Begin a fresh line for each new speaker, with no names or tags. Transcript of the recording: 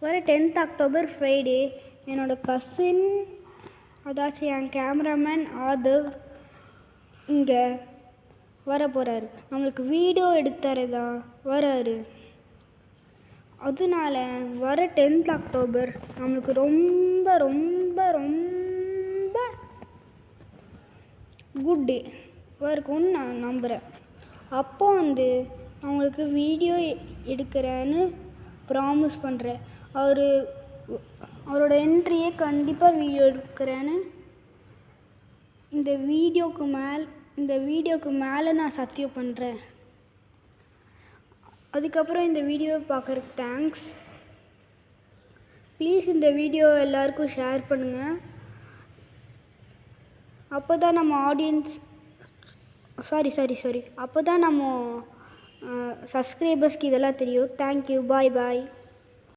வர 10th October Friday என்னோடய cousin, அதாச்சும் என் கேமராமேன் ஆதவ் இங்கே வர போகிறாரு. நம்மளுக்கு வீடியோ எடுத்துறதா வராரு. அதனால வர 10th அக்டோபர் நம்மளுக்கு ரொம்ப ரொம்ப ரொம்ப குட் டே இருக்கும்னு நான் நம்புகிறேன். அப்போ அவங்களுக்கு வீடியோ எடுக்கிறேன்னு ப்ராமிஸ் பண்ணுறேன். அவரோட என்ட்ரியே கண்டிப்பாக வீடியோ எடுக்கிறேன்னு இந்த வீடியோக்கு மேலே நான் சத்தியம் பண்ணுறேன். அதுக்கப்புறம் இந்த வீடியோவை பார்க்குறதுக்கு தேங்க்ஸ். ப்ளீஸ் இந்த வீடியோ எல்லாருக்கும் ஷேர் பண்ணுங்கள். அப்போ தான் நம்ம ஆடியன்ஸ் அப்போ தான் நம்ம சப்ஸ்கிரைபர்ஸ்க்கு இதெல்லாம் தெரியும். தேங்க்யூ. பாய்.